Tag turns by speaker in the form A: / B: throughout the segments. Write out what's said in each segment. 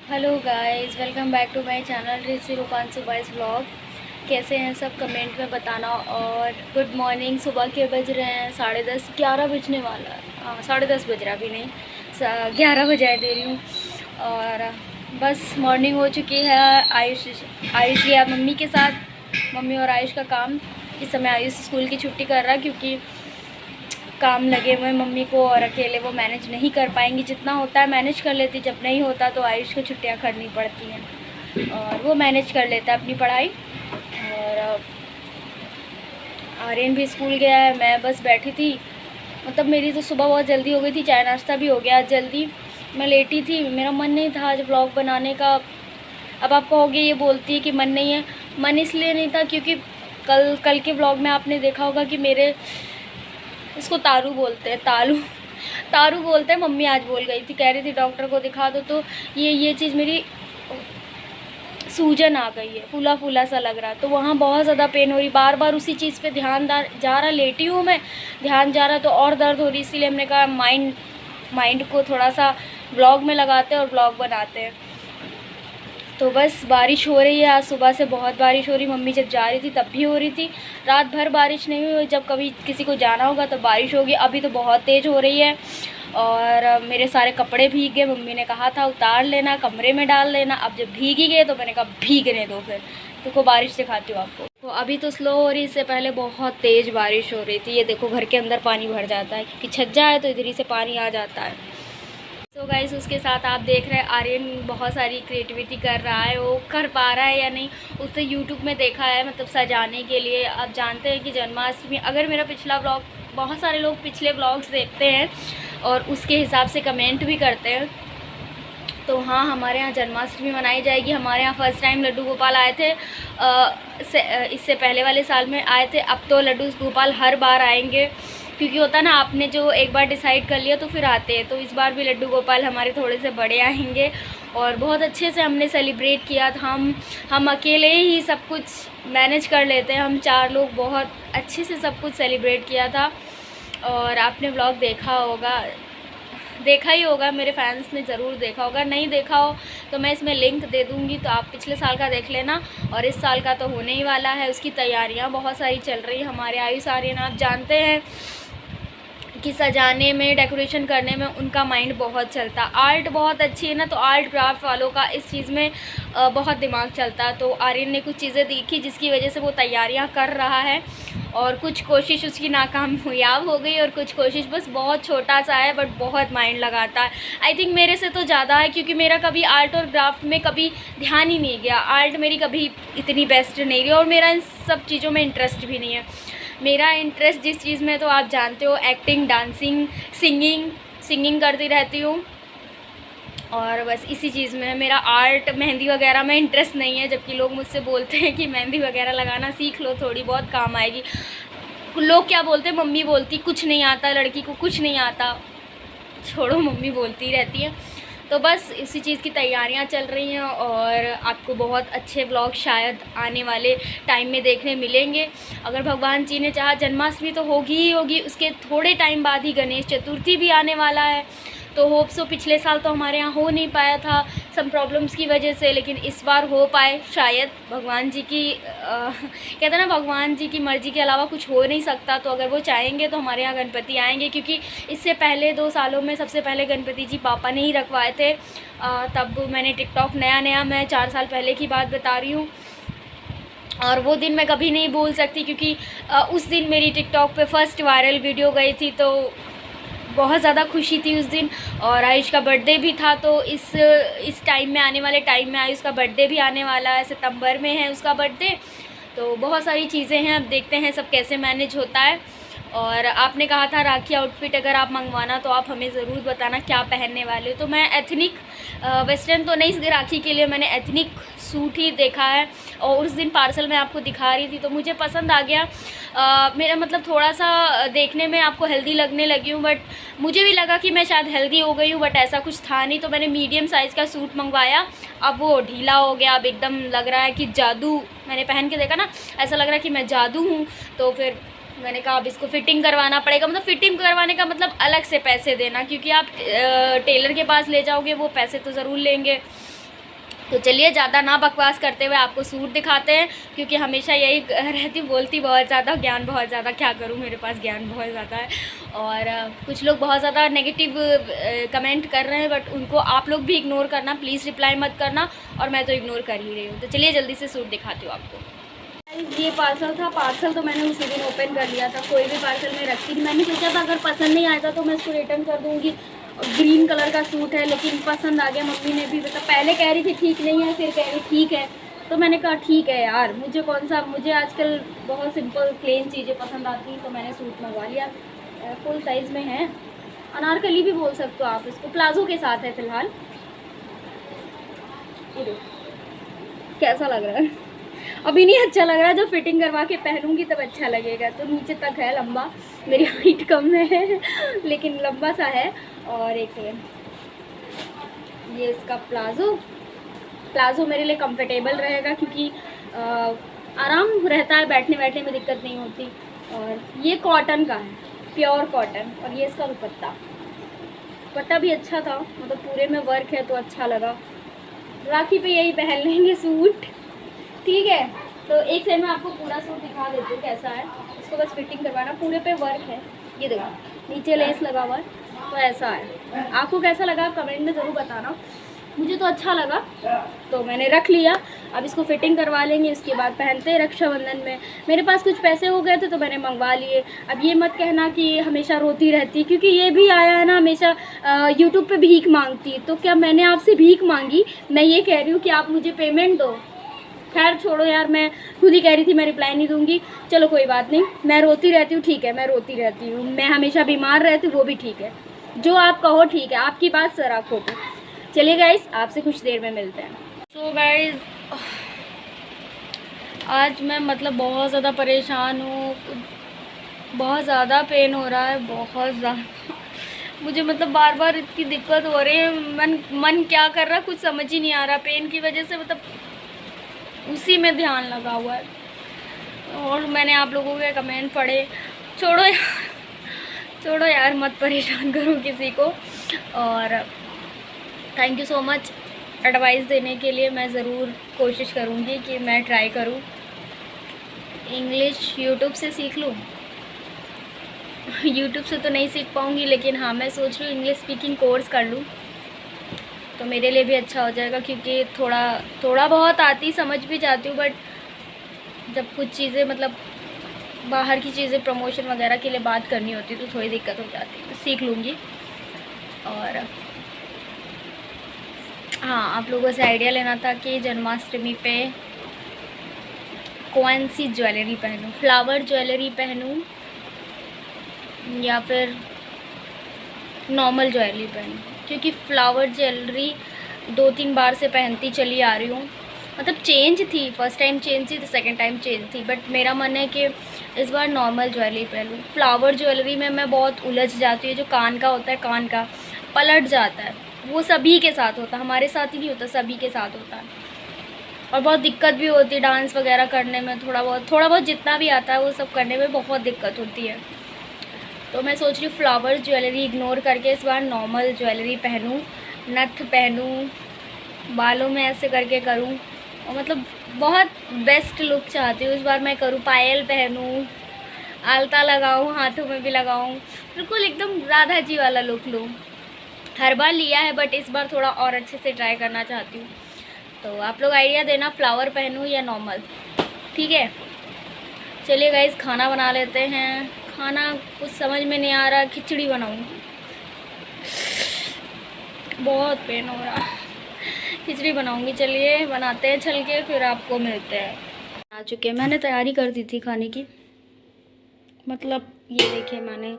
A: Hello guys, welcome back to my channel Rishi Rupanshu boys vlog. कैसे हैं सब, कमेंट में बताना। और गुड मॉर्निंग। सुबह के बज रहे हैं 10:30, 11 बजने वाला है। हाँ, 10:30 बज रहा, अभी नहीं, 11 बजाए दे रही हूँ। और बस मॉर्निंग हो चुकी है। आयुष गया मम्मी के साथ, मम्मी और आयुष का काम। इस समय आयुष स्कूल की छुट्टी कर रहा है क्योंकि काम लगे हुए मम्मी को, और अकेले वो मैनेज नहीं कर पाएंगी। जितना होता है मैनेज कर लेती, जब नहीं होता तो आयुष को छुट्टियां करनी पड़ती हैं और वो मैनेज कर लेता है अपनी पढ़ाई। और आर्यन भी स्कूल गया है, मैं बस बैठी थी। मतलब मेरी तो सुबह बहुत जल्दी हो गई थी, चाय नाश्ता भी हो गया जल्दी। मैं लेटी थी, मेरा मन नहीं था आज व्लॉग बनाने का। अब आप कहोगे ये बोलती है कि मन नहीं है। मन इसलिए नहीं था क्योंकि कल के व्लॉग में आपने देखा होगा कि मेरे, इसको तारू बोलते हैं, तारू बोलते हैं। मम्मी आज बोल गई थी, कह रही थी डॉक्टर को दिखा दो, तो ये चीज़ मेरी सूजन आ गई है, फूला फूला सा लग रहा, तो वहाँ बहुत ज़्यादा पेन हो रही। बार बार उसी चीज़ पे ध्यान जा रहा, लेटी हूँ मैं, ध्यान जा रहा तो और दर्द हो रही। इसीलिए हमने कहा माइंड को थोड़ा सा व्लॉग में लगाते हैं और व्लॉग बनाते हैं। तो बस बारिश हो रही है, आज सुबह से बहुत बारिश हो रही। मम्मी जब जा रही थी तब भी हो रही थी। रात भर बारिश नहीं हुई, जब कभी किसी को जाना होगा तब बारिश होगी। अभी तो बहुत तेज़ हो रही है और मेरे सारे कपड़े भीग गए। मम्मी ने कहा था उतार लेना, कमरे में डाल लेना। अब जब भीग ही गए तो मैंने कहा भीगने दो। फिर देखो बारिश दिखाती हूँ आपको। तो अभी तो स्लो हो रही, इससे पहले बहुत तेज़ बारिश हो रही थी। ये देखो घर के अंदर पानी भर जाता है क्योंकि छज्जा है, तो इधर ही से पानी आ जाता है। तो गाइस उसके साथ आप देख रहे हैं आर्यन बहुत सारी क्रिएटिविटी कर रहा है। वो कर पा रहा है या नहीं, उसने यूट्यूब में देखा है, मतलब सजाने के लिए। आप जानते हैं कि जन्माष्टमी, अगर मेरा पिछला व्लॉग, बहुत सारे लोग पिछले व्लॉग्स देखते हैं और उसके हिसाब से कमेंट भी करते हैं। तो हाँ, हमारे यहाँ जन्माष्टमी मनाई जाएगी। हमारे यहाँ फर्स्ट टाइम लड्डू गोपाल आए थे, इससे पहले वाले साल में आए थे। अब तो लड्डू गोपाल हर बार आएंगे, क्योंकि होता है ना, आपने जो एक बार डिसाइड कर लिया तो फिर आते हैं। तो इस बार भी लड्डू गोपाल हमारे थोड़े से बड़े आएंगे और बहुत अच्छे से हमने सेलिब्रेट किया था। हम अकेले ही सब कुछ मैनेज कर लेते हैं। हम 4 लोग बहुत अच्छे से सब कुछ सेलिब्रेट किया था। और आपने व्लॉग देखा ही होगा, मेरे फैंस ने ज़रूर देखा होगा। नहीं देखा हो तो मैं इसमें लिंक दे दूँगी, तो आप पिछले साल का देख लेना। और इस साल का तो होने ही वाला है, उसकी तैयारियां बहुत सारी चल रही है। हमारे आयुष आर्यन, आप जानते हैं कि सजाने में, डेकोरेशन करने में उनका माइंड बहुत चलता। आर्ट बहुत अच्छी है ना, तो आर्ट क्राफ्ट वालों का इस चीज़ में बहुत दिमाग चलता। तो आर्यन ने कुछ चीज़ें देखी जिसकी वजह से वो तैयारियां कर रहा है। और कुछ कोशिश उसकी नाकामयाब हो गई और कुछ कोशिश बस बहुत छोटा सा है, बट बहुत माइंड लगाता है। आई थिंक मेरे से तो ज़्यादा है, क्योंकि मेरा कभी आर्ट और क्राफ्ट में कभी ध्यान ही नहीं गया। आर्ट मेरी कभी इतनी बेस्ट नहीं रही और मेरा इन सब चीज़ों में इंटरेस्ट भी नहीं है। मेरा इंटरेस्ट जिस चीज़ में, तो आप जानते हो, एक्टिंग, डांसिंग, सिंगिंग करती रहती हूँ। और बस इसी चीज़ में है मेरा। आर्ट, मेहंदी वगैरह में इंटरेस्ट नहीं है, जबकि लोग मुझसे बोलते हैं कि मेहंदी वगैरह लगाना सीख लो, थोड़ी बहुत काम आएगी। लोग क्या बोलते हैं, मम्मी बोलती कुछ नहीं आता, लड़की को कुछ नहीं आता। छोड़ो, मम्मी बोलती रहती है। तो बस इसी चीज़ की तैयारियां चल रही हैं और आपको बहुत अच्छे व्लॉग शायद आने वाले टाइम में देखने मिलेंगे। अगर भगवान जी ने चाहा, जन्माष्टमी तो होगी ही होगी, उसके थोड़े टाइम बाद ही गणेश चतुर्थी भी आने वाला है। तो होप सो, पिछले साल तो हमारे यहाँ हो नहीं पाया था सम प्रॉब्लम्स की वजह से, लेकिन इस बार हो पाए शायद। भगवान जी की कहते हैं ना, भगवान जी की मर्ज़ी के अलावा कुछ हो नहीं सकता। तो अगर वो चाहेंगे तो हमारे यहाँ गणपति आएंगे, क्योंकि इससे पहले 2 सालों में सबसे पहले गणपति जी पापा ने ही रखवाए थे। तब मैंने टिकटॉक नया मैं 4 साल पहले की बात बता रही हूँ। और वो दिन मैं कभी नहीं भूल सकती, क्योंकि उस दिन मेरी टिकटॉक पे फर्स्ट वायरल वीडियो गई थी। तो बहुत ज़्यादा खुशी थी उस दिन। और आयुष का बर्थडे भी था, तो इस टाइम में, आने वाले टाइम में आयुष का बर्थडे भी आने वाला है। सितंबर में है उसका बर्थडे। तो बहुत सारी चीज़ें हैं, अब देखते हैं सब कैसे मैनेज होता है। और आपने कहा था राखी आउटफिट अगर आप मंगवाना तो आप हमें ज़रूर बताना क्या पहनने वाले हो। तो मैं एथनिक, वेस्टर्न तो नहीं, राखी के लिए मैंने एथनिक सूट ही देखा है। और उस दिन पार्सल में आपको दिखा रही थी तो मुझे पसंद आ गया। मेरा मतलब थोड़ा सा देखने में आपको हेल्दी लगने लगी हूँ, बट मुझे भी लगा कि मैं शायद हेल्दी हो गई हूँ, बट ऐसा कुछ था नहीं। तो मैंने मीडियम साइज़ का सूट मंगवाया। अब वो ढीला हो गया, अब एकदम लग रहा है कि जादू। मैंने पहन के देखा ना, ऐसा लग रहा है कि मैं जादू हूँ। तो फिर मैंने कहा अब इसको फ़िटिंग करवाना पड़ेगा। मतलब फ़िटिंग करवाने का मतलब अलग से पैसे देना, क्योंकि आप टेलर के पास ले जाओगे वो पैसे तो ज़रूर लेंगे। तो चलिए ज़्यादा ना बकवास करते हुए आपको सूट दिखाते हैं, क्योंकि हमेशा यही रहती बोलती बहुत ज़्यादा, ज्ञान बहुत ज़्यादा, क्या करूँ मेरे पास ज्ञान बहुत ज़्यादा है। और कुछ लोग बहुत ज़्यादा नेगेटिव कमेंट कर रहे हैं, बट उनको आप लोग भी इग्नोर करना प्लीज़, रिप्लाई मत करना, और मैं तो इग्नोर कर ही रही हूँ। तो चलिए जल्दी से सूट दिखाती हूँ आपको। ये पार्सल था, पार्सल तो मैंने उसी दिन ओपन कर लिया था, कोई भी पार्सल मैं रखती थी। मैंने सोचा था अगर पसंद नहीं आएगा तो मैं इसको रिटर्न कर दूँगी। ग्रीन कलर का सूट है, लेकिन पसंद आ गया। मम्मी ने भी मतलब पहले कह रही थी ठीक नहीं है, फिर कह रही ठीक है, तो मैंने कहा ठीक है यार, मुझे आजकल बहुत सिंपल प्लेन चीज़ें पसंद आती हैं, तो मैंने सूट मंगवा लिया। फुल साइज़ में है, अनारकली भी बोल सकते हो आप इसको, प्लाजो के साथ है फ़िलहाल। कैसा लग रहा है? अभी नहीं अच्छा लग रहा है, जो फिटिंग करवा के पहनूंगी तब अच्छा लगेगा। तो नीचे तक है लंबा, मेरी हाइट कम है लेकिन लंबा सा है। और एक सेकेंड, ये इसका प्लाजो मेरे लिए कंफर्टेबल रहेगा, क्योंकि आराम रहता है, बैठने बैठने में दिक्कत नहीं होती। और ये कॉटन का है, प्योर कॉटन। और ये इसका दुपट्टा भी अच्छा था, मतलब पूरे में वर्क है तो अच्छा लगा। राखी पे यही पहन लेंगे सूट, ठीक है। तो एक साइड में आपको पूरा सूट दिखा देती हूँ कैसा है। इसको बस फिटिंग करवाना, पूरे पे वर्क है, ये देखो नीचे लेस लगा हुआ है, तो ऐसा है। आपको कैसा लगा आप कमेंट में ज़रूर बताना। मुझे तो अच्छा लगा, तो मैंने रख लिया। अब इसको फिटिंग करवा लेंगे, इसके बाद पहनते हैं रक्षाबंधन में। मेरे पास कुछ पैसे हो गए थे तो मैंने मंगवा लिए। अब ये मत कहना कि हमेशा रोती रहती, क्योंकि ये भी आया है ना हमेशा यूट्यूब पे भीख मांगती। तो क्या मैंने आपसे भीख मांगी? मैं ये कह रही हूँ कि आप मुझे पेमेंट दो। खैर छोड़ो यार, मैं खुद ही कह रही थी मैं रिप्लाई नहीं दूंगी, चलो कोई बात नहीं। मैं रोती रहती हूँ, ठीक है, मैं रोती रहती हूँ। मैं हमेशा बीमार रहती हूँ, वो भी ठीक है। जो आप कहो ठीक है, आपकी बात सर आँखों पे। चलिए गाइस, आपसे कुछ देर में मिलते हैं। सो गाइस, आज मैं मतलब बहुत ज़्यादा परेशान हूँ, बहुत ज़्यादा पेन हो रहा है, बहुत ज़्यादा। मुझे मतलब बार बार इतनी दिक्कत हो रही है, मन क्या कर रहा है कुछ समझ ही नहीं आ रहा। पेन की वजह से मतलब उसी में ध्यान लगा हुआ है। और मैंने आप लोगों के कमेंट पढ़े, छोड़ो यार, मत परेशान करो किसी को। और thank you so much advice देने के लिए। मैं ज़रूर कोशिश करूँगी कि मैं ट्राई करूँ, इंग्लिश यूट्यूब से सीख लूँ। यूट्यूब से तो नहीं सीख पाऊँगी, लेकिन हाँ मैं सोच रही हूँ इंग्लिश स्पीकिंग कोर्स कर लूँ, तो मेरे लिए भी अच्छा हो जाएगा। क्योंकि थोड़ा बहुत आती, समझ भी जाती हूँ, बट जब कुछ चीज़ें मतलब बाहर की चीज़ें प्रमोशन वगैरह के लिए बात करनी होती तो थोड़ी दिक्कत हो जाती है। सीख लूँगी। और हाँ, आप लोगों से आइडिया लेना था कि जन्माष्टमी पे कौन सी ज्वेलरी पहनूं, फ्लावर ज्वेलरी पहनूं या फिर नॉर्मल ज्वेलरी पहनूं। क्योंकि फ्लावर ज्वेलरी 2-3 बार से पहनती चली आ रही हूँ, मतलब चेंज थी, फर्स्ट टाइम चेंज थी तो सेकंड टाइम चेंज थी, बट मेरा मन है कि इस बार नॉर्मल ज्वेलरी पहनूं। फ्लावर ज्वेलरी में मैं बहुत उलझ जाती हूँ। जो कान का होता है, कान का पलट जाता है, वो सभी के साथ होता है, हमारे साथ ही नहीं होता, सभी के साथ होता है। और बहुत दिक्कत भी होती है डांस वगैरह करने में, थोड़ा बहुत जितना भी आता है वो सब करने में बहुत दिक्कत होती है। तो मैं सोच रही हूँ फ्लावर ज्वेलरी इग्नोर करके इस बार नॉर्मल ज्वेलरी पहनूं, नथ पहनूं, बालों में ऐसे करके करूं, और मतलब बहुत बेस्ट लुक चाहती हूँ इस बार मैं करूँ। पायल पहनूं, आलता लगाऊं, हाथों में भी लगाऊं, बिल्कुल एकदम राधा जी वाला लुक लूँ। हर बार लिया है, बट इस बार थोड़ा और अच्छे से ट्राई करना चाहती हूँ। तो आप लोग आइडिया देना, फ्लावर पहनूं या नॉर्मल, ठीक है। चलिए गाइस, खाना बना लेते हैं। खाना कुछ समझ में नहीं आ रहा, खिचड़ी बनाऊंगी, बहुत पेन हो रहा, खिचड़ी बनाऊंगी। चलिए बनाते हैं चल के, फिर आपको मिलते हैं। आ चुके हैं, मैंने तैयारी कर दी थी खाने की, मतलब ये देखिए मैंने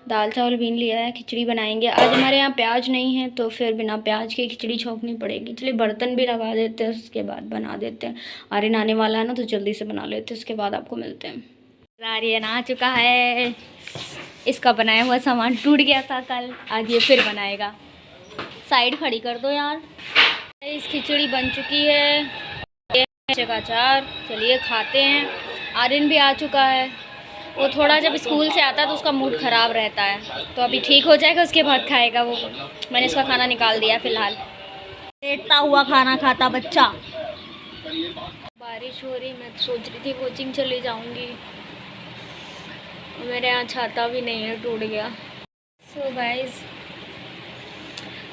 A: दाल चावल बीन लिया है, खिचड़ी बनाएंगे। आज हमारे यहाँ प्याज नहीं है, तो फिर बिना प्याज के खिचड़ी छोंकनी पड़ेगी। चलिए बर्तन भी लगा देते हैं, उसके बाद बना देते हैं। आर्यन आने वाला है ना, तो जल्दी से बना लेते हैं, उसके बाद आपको मिलते हैं। आर्यन आ चुका है, इसका बनाया हुआ सामान टूट गया था कल, आज ये फिर बनाएगा। साइड खड़ी कर दो यार। इस खिचड़ी बन चुकी है, ये का अचार। चलिए खाते हैं। आर्यन भी आ चुका है, वो थोड़ा जब स्कूल से आता है तो उसका मूड ख़राब रहता है, तो अभी ठीक हो जाएगा उसके बाद खाएगा वो। मैंने इसका खाना निकाल दिया फ़िलहाल।
B: लेटता हुआ खाना खाता बच्चा।
A: बारिश हो रही, मैं सोच रही थी कोचिंग चली जाऊंगी, मेरे यहाँ छाता भी नहीं है, टूट गया। सो गाइस,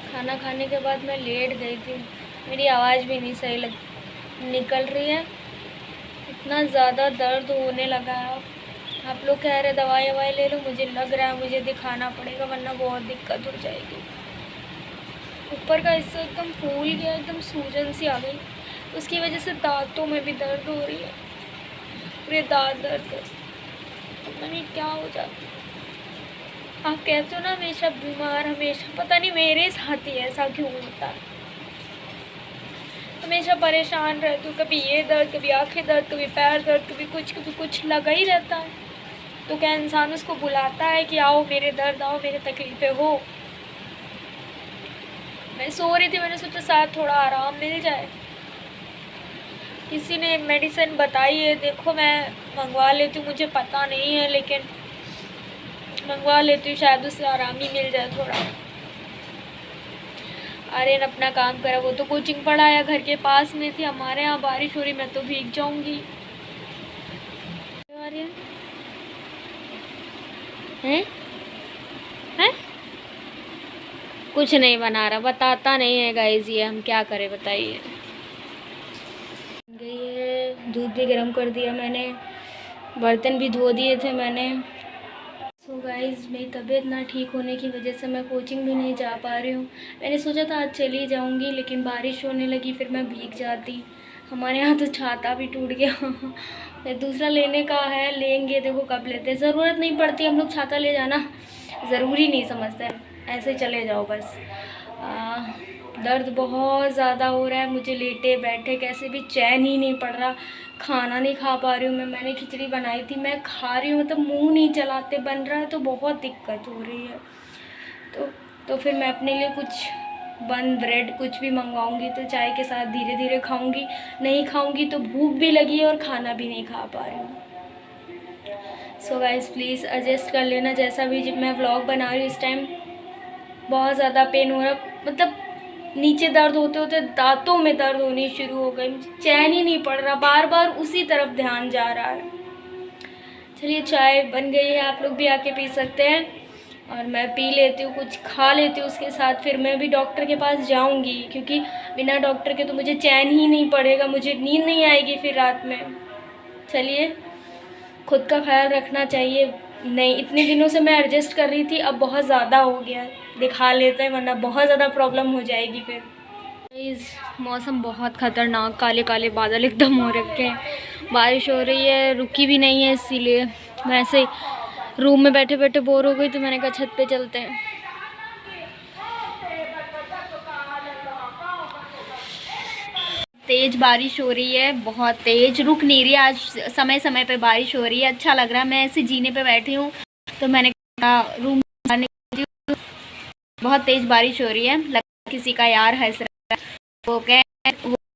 A: खाना खाने के बाद मैं लेट गई थी, मेरी आवाज़ भी नहीं सही निकल रही है, इतना ज़्यादा दर्द होने लगा है। आप लोग कह रहे दवाई ववाई ले लो, मुझे लग रहा है मुझे दिखाना पड़ेगा वरना बहुत दिक्कत हो जाएगी। ऊपर का हिस्सा एकदम फूल गया, एकदम सूजन सी आ गई, उसकी वजह से दांतों में भी दर्द हो रही है, पूरे दांत दर्द, पता नहीं क्या हो जाता। आप कहते हो ना हमेशा बीमार, हमेशा, पता नहीं मेरे साथ ही ऐसा क्यों होता है, हमेशा परेशान रहती हूँ, कभी ये दर्द, कभी आंखें दर्द, कभी पैर दर्द, कभी कुछ लगा ही रहता है। तो क्या इंसान उसको बुलाता है कि आओ मेरे दर्द, आओ मेरे तकलीफ़ें हो। मैं सो रही थी, मैंने सोचा शायद थोड़ा आराम मिल जाए, किसी ने मेडिसिन बताई है, देखो मैं मंगवा लेती हूँ, मुझे पता नहीं है लेकिन मंगवा लेती हूँ, शायद उससे आराम ही मिल जाए थोड़ा। आर्यन अपना काम करा, वो तो कोचिंग पढ़ाया, घर के पास में थी। हमारे यहाँ बारिश हो रही, मैं तो भीग जाऊंगी। आर्यन हैं हैं कुछ नहीं बना रहा, बताता नहीं है गाइस, ये हम क्या करें बताइए। गई है, दूध भी गर्म कर दिया मैंने, बर्तन भी धो दिए थे मैंने। सो गाइस, मेरी तबीयत ना ठीक होने की वजह से मैं कोचिंग भी नहीं जा पा रही हूँ। मैंने सोचा था आज चली जाऊँगी लेकिन बारिश होने लगी, फिर मैं भीग जाती। हमारे यहाँ तो छाता भी टूट गया फिर दूसरा लेने का है, लेंगे, देखो कब लेते हैं। ज़रूरत नहीं पड़ती, हम लोग छाता ले जाना ज़रूरी नहीं समझते, ऐसे चले जाओ बस। दर्द बहुत ज़्यादा हो रहा है, मुझे लेटे बैठे कैसे भी चैन ही नहीं पड़ रहा। खाना नहीं खा पा रही हूँ मैंने खिचड़ी बनाई थी, मैं खा रही हूँ, मतलब मुंह नहीं चलाते बन रहा है, तो बहुत दिक्कत हो रही है। तो फिर मैं अपने लिए कुछ बन ब्रेड कुछ भी मंगवाऊंगी, तो चाय के साथ धीरे धीरे खाऊंगी। नहीं खाऊंगी तो भूख भी लगी है और खाना भी नहीं खा पा रही हूँ। सो गाइस, प्लीज़ एडजस्ट कर लेना, जैसा भी जब मैं व्लॉग बना रही हूँ इस टाइम बहुत ज़्यादा पेन हो रहा, मतलब नीचे दर्द होते होते दांतों में दर्द होनी शुरू हो गई, मुझे चैन ही नहीं पड़ रहा, बार बार उसी तरफ ध्यान जा रहा है। चलिए, चाय बन गई है, आप लोग भी आके पी सकते हैं, और मैं पी लेती हूँ, कुछ खा लेती हूँ उसके साथ। फिर मैं भी डॉक्टर के पास जाऊँगी, क्योंकि बिना डॉक्टर के तो मुझे चैन ही नहीं पड़ेगा, मुझे नींद नहीं आएगी फिर रात में। चलिए, खुद का ख्याल रखना चाहिए। नहीं, इतने दिनों से मैं एडजस्ट कर रही थी, अब बहुत ज़्यादा हो गया है, दिखा लेते हैं वरना बहुत ज़्यादा प्रॉब्लम हो जाएगी फिर। इस मौसम बहुत ख़तरनाक, काले काले बादल एकदम हो रखे हैं, बारिश हो रही है, रुकी भी नहीं है, इसीलिए मैं ऐसे रूम में बैठे बैठे बोर हो गई, तो मैंने कहा छत पे चलते हैं। तेज़ बारिश हो रही है, बहुत तेज़, रुक नहीं रही, आज समय समय पे बारिश हो रही है, अच्छा लग रहा है। मैं ऐसे जीने पे बैठी हूँ, तो मैंने कहा रूम बहुत तेज़ बारिश हो रही है, लगता किसी का यार हंस रहा है, वो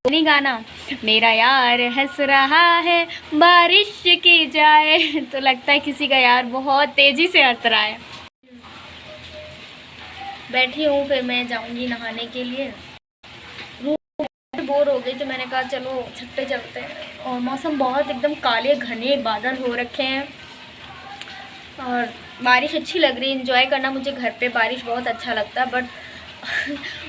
A: नहीं गाना, मेरा यार हंस रहा है बारिश की जाए तो लगता है किसी का यार बहुत तेज़ी से हंस रहा है। बैठी हूँ, फिर मैं जाऊँगी नहाने के लिए, बोर हो गई, तो मैंने कहा चलो छत पे चलते हैं। और मौसम बहुत एकदम काले घने बादल हो रखे हैं, और बारिश अच्छी लग रही है, एंजॉय करना मुझे घर पे बारिश बहुत अच्छा लगता है, बट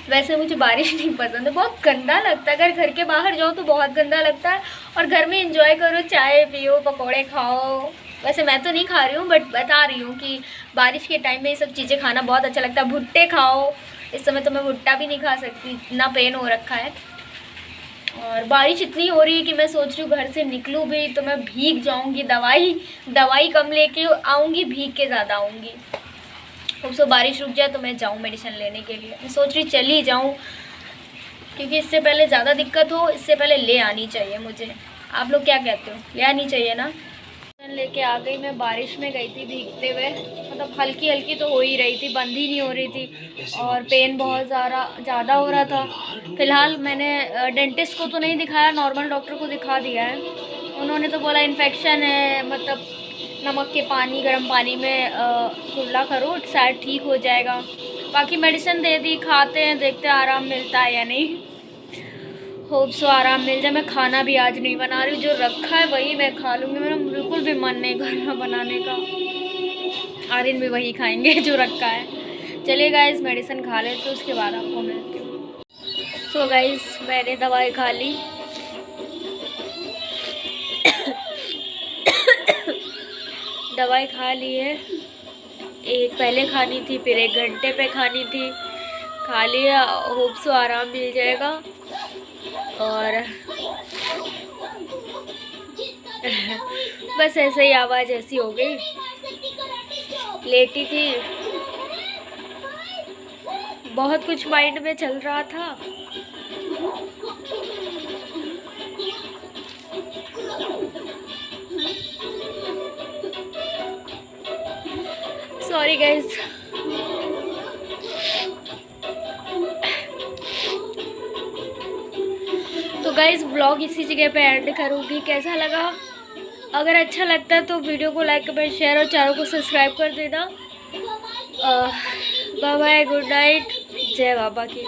A: वैसे मुझे बारिश नहीं पसंद है, बहुत गंदा लगता है। अगर घर के बाहर जाओ तो बहुत गंदा लगता है, और घर में एंजॉय करो, चाय पियो, पकोड़े खाओ। वैसे मैं तो नहीं खा रही हूँ, बट बता रही हूँ कि बारिश के टाइम में ये सब चीज़ें खाना बहुत अच्छा लगता है। भुट्टे खाओ, इस समय तो मैं भुट्टा भी नहीं खा सकती, इतना पेन हो रखा है। और बारिश इतनी हो रही है कि मैं सोच रही हूँ घर से निकलूँ भी तो मैं भीग जाऊँगी, दवाई कम लेके आऊँगी, भीग के ज़्यादा आऊँगी। तो बारिश रुक जाए तो मैं जाऊँ मेडिसिन लेने के लिए, मैं सोच रही चली जाऊँ, क्योंकि इससे पहले ज़्यादा दिक्कत हो, इससे पहले ले आनी चाहिए मुझे। आप लोग क्या कहते हो, ले आनी चाहिए ना? लेके आ गई, मैं बारिश में गई थी भीगते हुए, मतलब हल्की हल्की तो हो ही रही थी, बंद ही नहीं हो रही थी, और पेन बहुत ज़्यादा हो रहा था। फ़िलहाल मैंने डेंटिस्ट को तो नहीं दिखाया, नॉर्मल डॉक्टर को दिखा दिया है। उन्होंने तो बोला इन्फेक्शन है, मतलब नमक के पानी, गर्म पानी में कुल्ला करो, शायद ठीक हो जाएगा। बाकी मेडिसिन दे दी, खाते हैं, देखते हैं आराम मिलता है या नहीं। होप सो आराम मिल जाए। मैं खाना भी आज नहीं बना रही हूँ, जो रखा है वही मैं खा लूँगी। मेरा बिल्कुल भी मन नहीं कर रहा बनाने का। आर्यन भी वही खाएंगे जो रखा है। चलिए गाइस मेडिसिन खा ले तो उसके बाद आपको मिलती हूँ। सो गाइस मैंने दवाई खा ली। दवाई खा ली है, एक पहले खानी थी फिर 1 घंटे पे खानी थी, खा लिया। होप सो आराम मिल जाएगा। और बस ऐसे ही आवाज़ ऐसी हो गई, लेटी थी, बहुत कुछ माइंड में चल रहा था। Sorry guys. तो गाइज व्लॉग इसी जगह पे एंड करूँगी। कैसा लगा? अगर अच्छा लगता है तो वीडियो को लाइक कमेंट शेयर और चैनल को सब्सक्राइब कर देना। बाय बाय, गुड नाइट, जय बाबा की।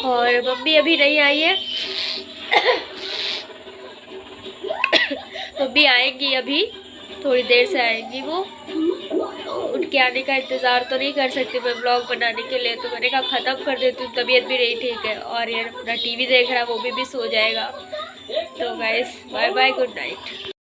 A: और मम्मी अभी नहीं आई है। मम्मी आएंगी अभी, थोड़ी देर से आएंगी। वो उनके आने का इंतज़ार तो नहीं कर सकती मैं ब्लॉग बनाने के लिए, तो मैंने कहा ख़त्म कर देती हूँ। तबीयत भी नहीं ठीक है और ये अपना टीवी देख रहा है, वो भी सो जाएगा। तो guys bye bye, good night.